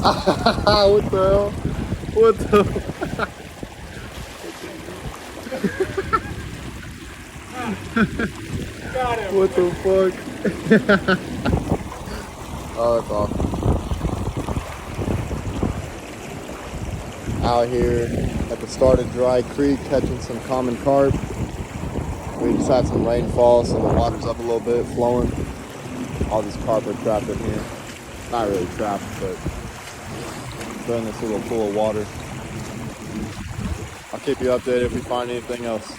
What the hell? What the? Got him. What the fuck? Oh, that's awesome. Out here at the start of Dry Creek catching some common carp. We just had some rainfall, so the water's up a little bit, flowing. All these carp are trapped in here. Not really trapped, but they're in this little pool of water. I'll keep you updated if we find anything else.